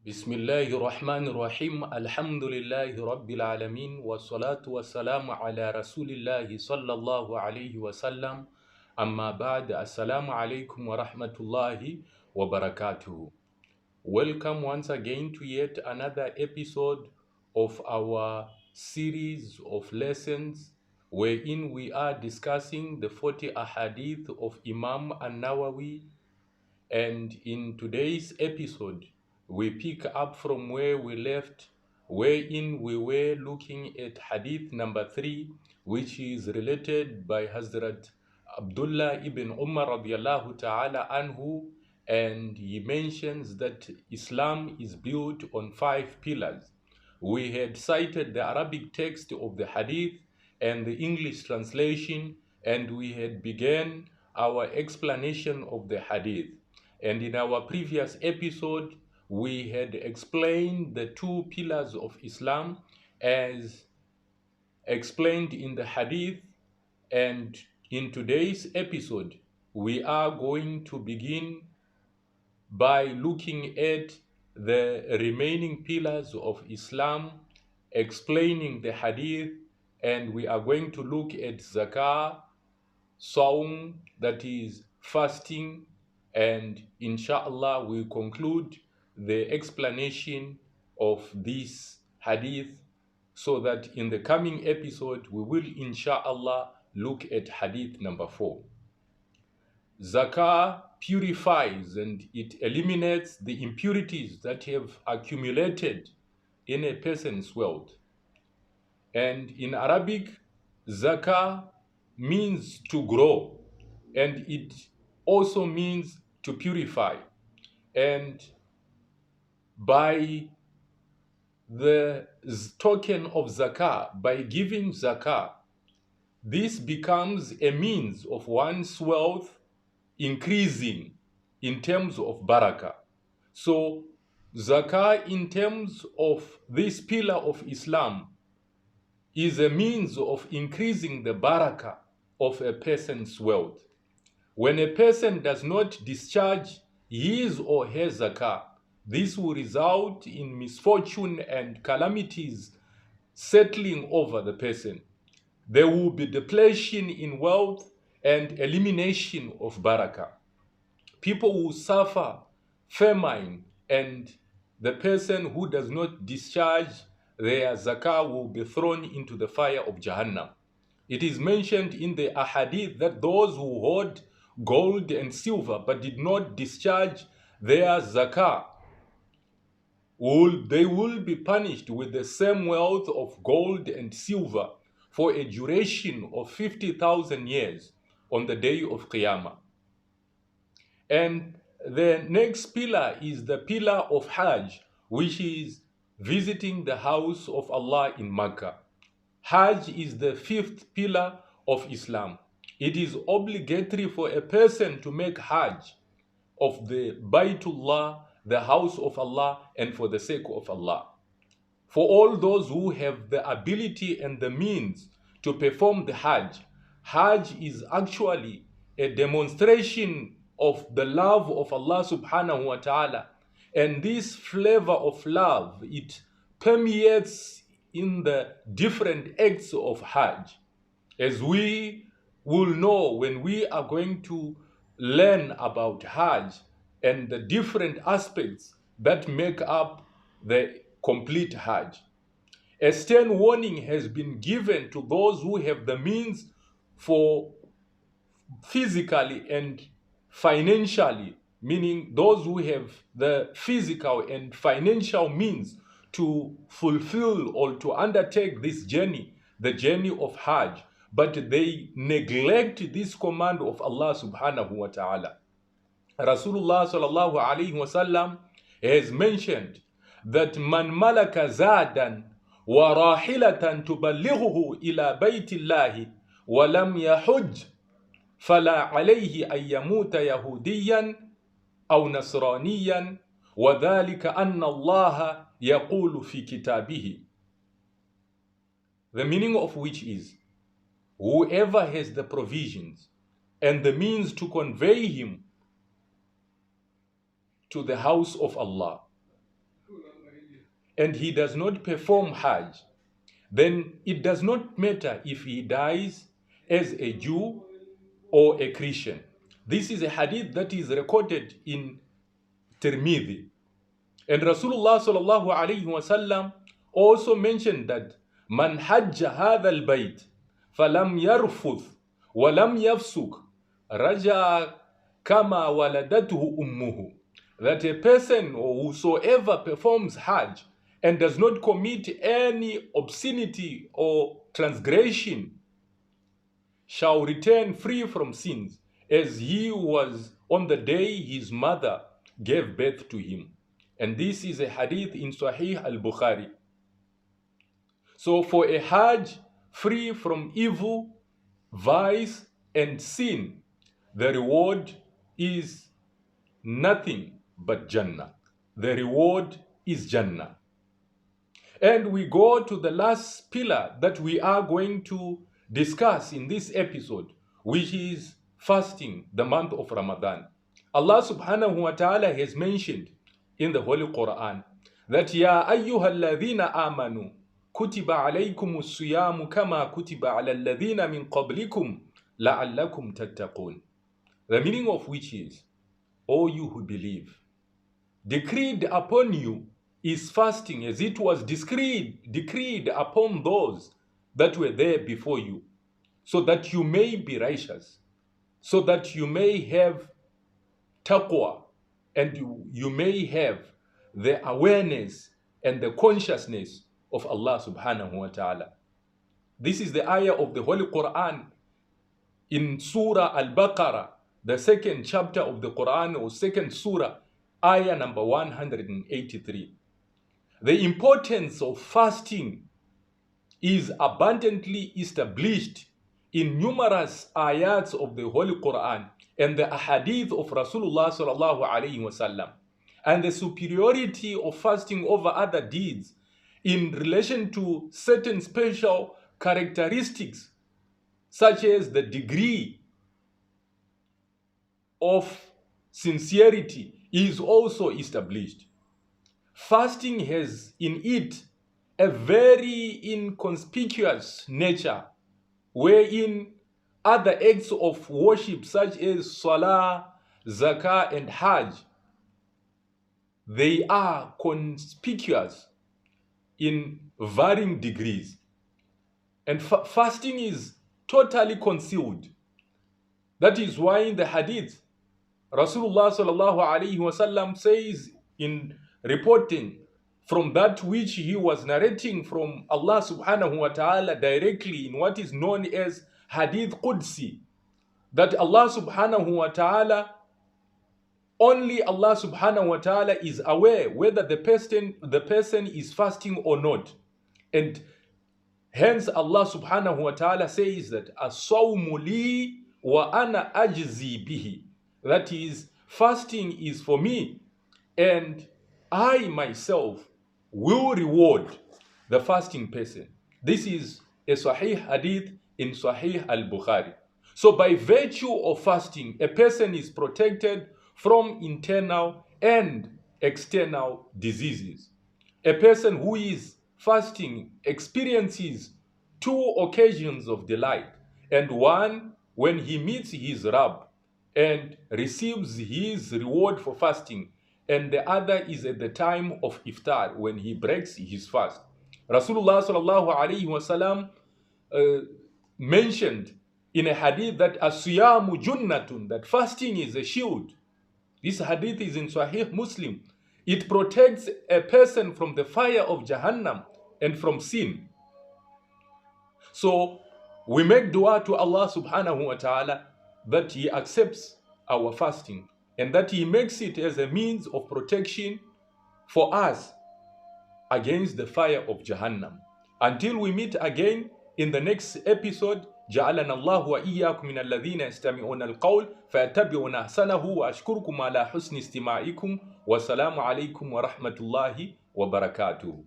Bismillahi Rahmani Rahim. Alhamdulillahi Rabbil Alameen. Wassalatu wassalamu ala Rasulillahi sallallahu alayhi wasallam. Amma ba'd. Assalamu alaikum wa rahmatullahi wa barakatuhu. Welcome once again to yet another episode of our series of lessons wherein we are discussing the 40 Ahaadeeth of Imaam Annawawee. And in today's episode, we pick up from where we left, wherein we were looking at Hadith number 3, which is related by Hazrat Abdullah ibn Umar radiallahu ta'ala anhu, and he mentions that Islam is built on 5 pillars. We had cited the Arabic text of the Hadith and the English translation, and we had begun our explanation of the Hadith. And in our previous episode, we had explained the 2 pillars of Islam as explained in the Hadith. And in today's episode, we are going to begin by looking at the remaining pillars of Islam, explaining the Hadith, and we are going to look at Zakah, Sawm, that is fasting, and inshallah we'll conclude the explanation of this hadith, so that in the coming episode we will inshallah look at hadith number 4. Zakah purifies and it eliminates the impurities that have accumulated in a person's wealth. And in Arabic, zakah means to grow, and it also means to purify. And by the token of zakah, by giving zakah, this becomes a means of one's wealth increasing in terms of barakah. So zakah, in terms of this pillar of Islam, is a means of increasing the barakah of a person's wealth. When a person does not discharge his or her zakah, this will result in misfortune and calamities settling over the person. There will be depletion in wealth and elimination of barakah. People will suffer famine, and the person who does not discharge their zakah will be thrown into the fire of Jahannam. It is mentioned in the Ahaadeeth that those who hoard gold and silver but did not discharge their zakah, they will be punished with the same wealth of gold and silver for a duration of 50,000 years on the day of Qiyamah. And the next pillar is the pillar of Hajj, which is visiting the house of Allah in Makkah. Hajj is the 5th pillar of Islam. It is obligatory for a person to make Hajj of the Baytullah, the house of Allah, and for the sake of Allah. For all those who have the ability and the means to perform the Hajj, Hajj is actually a demonstration of the love of Allah subhanahu wa ta'ala. And this flavor of love, it permeates in the different acts of Hajj. As we will know when we are going to learn about Hajj and the different aspects that make up the complete Hajj. A stern warning has been given to those who have the means for physically and financially, meaning those who have the physical and financial means to fulfill or to undertake this journey, the journey of Hajj, but they neglect this command of Allah subhanahu wa ta'ala. Rasulullah sallallahu alayhi wa sallam has mentioned that man malaka zadan wa rahilatan tuballighuhu ila baytillahi wa lam yahujj fala alayhi an yamuta yahudiyan aw nasraniyan wa dhalika anna Allah yaqulu fi kitabihi. The meaning of which is, whoever has the provisions and the means to convey him to the house of Allah, and he does not perform Hajj, then it does not matter if he dies as a Jew or a Christian. This is a hadith that is recorded in Tirmidhi. And Rasulullah sallallahu alayhi wasallam also mentioned that man hajja hadha al-bayt falam yarfuth walam yafsuk raja kama waladatuhu ummuhu, that a person or whosoever performs Hajj and does not commit any obscenity or transgression shall return free from sins as he was on the day his mother gave birth to him. And this is a hadith in Sahih al-Bukhari. So for a Hajj free from evil, vice, and sin, the reward is nothing but Jannah. The reward is Jannah. And we go to the last pillar that we are going to discuss in this episode, which is fasting the month of Ramadan. Allah subhanahu wa ta'ala has mentioned in the Holy Quran that Ya ayyuhal ladhina amanu kutiba alaykumus siyamu kama kutiba ala alladhina min qablikum la'allakum tattaqun. The meaning of which is, O you who believe, decreed upon you is fasting as it was decreed upon those that were there before you, so that you may be righteous, so that you may have taqwa, and you may have the awareness and the consciousness of Allah subhanahu wa ta'ala. This is the ayah of the Holy Quran in Surah Al-Baqarah, the second chapter of the Quran, or second surah, ayah number 183. The importance of fasting is abundantly established in numerous ayats of the Holy Quran and the Ahaadeeth of Rasulullah sallallahu alaihi wasallam, and the superiority of fasting over other deeds in relation to certain special characteristics, such as the degree of sincerity, is also established. Fasting has in it a very inconspicuous nature, wherein other acts of worship such as Salah, Zakah, and Hajj, they are conspicuous in varying degrees. And fasting is totally concealed. That is why in the hadith, Rasulullah sallallahu alaihi wasallam says, in reporting from that which he was narrating from Allah subhanahu wa ta'ala directly in what is known as Hadith Qudsi, that Allah subhanahu wa ta'ala, only Allah subhanahu wa ta'ala is aware whether the person is fasting or not. And hence Allah subhanahu wa ta'ala says that as-sawmu li wa ana ajzi bihi, that is, fasting is for me and I myself will reward the fasting person. This is a Sahih Hadith in Sahih al-Bukhari. So by virtue of fasting, a person is protected from internal and external diseases. A person who is fasting experiences two occasions of delight, and one when he meets his Rabb and receives his reward for fasting, and the other is at the time of iftar when he breaks his fast. Rasulullah sallallahu alaihi wasallam mentioned in a hadith that as-siyamu junnatun, that fasting is a shield. This hadith is in Sahih Muslim. It protects a person from the fire of Jahannam and from sin. So we make dua to Allah subhanahu wa ta'ala that He accepts our fasting and that He makes it as a means of protection for us against the fire of Jahannam. Until we meet again in the next episode, جعلنا الله وإياكم من الذين يستمعون القول فيتبعون أحسنه وأشكركم على حسن استماعكم والسلام عليكم ورحمة الله وبركاته.